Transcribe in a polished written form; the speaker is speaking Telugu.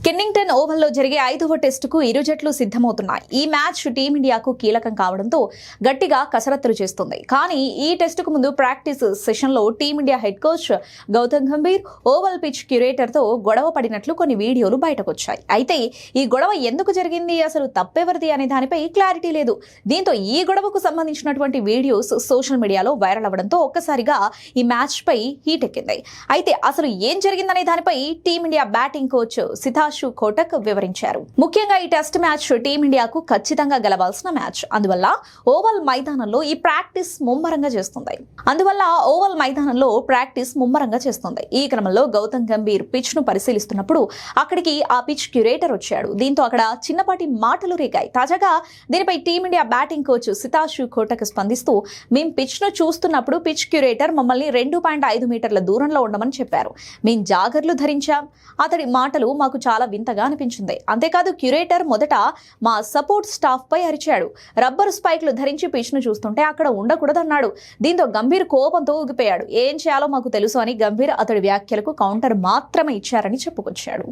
కెన్నింగ్టన్ ఓవల్లో జరిగే 5వ టెస్టుకు ఇరు జట్లు సిద్ధమవుతున్నాయి. ఈ మ్యాచ్ టీమిండియాకు కీలకం కావడంతో గట్టిగా కసరత్తులు చేస్తుంది. కానీ ఈ టెస్టుకు ముందు ప్రాక్టీస్ సెషన్లో team India head coach Gautam Gambhir Oval pitch క్యూరేటర్తో గొడవ పడినట్లు కొన్ని వీడియోలు బయటకొచ్చాయి. అయితే ఈ గొడవ ఎందుకు జరిగింది, అసలు తప్పెవరిది అనే దానిపై క్లారిటీ లేదు. దీంతో ఈ గొడవకు సంబంధించినటువంటి వీడియోస్ సోషల్ మీడియాలో వైరల్ అవ్వడంతో ఒక్కసారిగా ఈ మ్యాచ్ పై హీట్ ఎక్కింది. అయితే అసలు ఏం జరిగిందనే దానిపై టీమిండియా బ్యాటింగ్ కోచ్ సితాషు కోటక్ వివరించారు. ముఖ్యంగా ఈ టెస్ట్ మ్యాచ్ టీమిండియాకు ఖచ్చితంగా గెలవాల్సిన మ్యాచ్. అందువల్ల ఓవల్ మైదానంలో ప్రాక్టీస్ ముమ్మరంగా చేస్తుంది. ఈ క్రమంలో గౌతమ్ గంభీర్ పిచ్ ను పరిశీలిస్తున్నప్పుడు అక్కడికి ఆ పిచ్ క్యూరేటర్ వచ్చాడు. దీంతో అక్కడ చిన్నపాటి మాటలు రేగాయి. తాజాగా దీనిపై టీమిండియా బ్యాటింగ్ కోచ్ సితాషు కోటక్ స్పందిస్తూ, మేం పిచ్ ను చూస్తున్నప్పుడు పిచ్ క్యూరేటర్ మమ్మల్ని 2.5 మీటర్ల దూరంలో ఉండమని చెప్పారు. మేం జాగర్లు ధరించాం. అతడి మాటలు మాకు చాలా వింతగా అనిపించింది. అంతేకాదు క్యూరేటర్ మొదట మా సపోర్ట్ స్టాఫ్ పై అరిచాడు. రబ్బరు స్పైక్లు ధరించి పిచ్ ను చూస్తుంటే అక్కడ ఉండకూడదన్నాడు. దీంతో గంభీర్ కోపంతో ఊగిపోయాడు. ఏం చేయాలో మాకు తెలుసు అని గంభీర్ అతడి వ్యాఖ్యలకు కౌంటర్ మాత్రమే ఇచ్చారని చెప్పుకొచ్చాడు.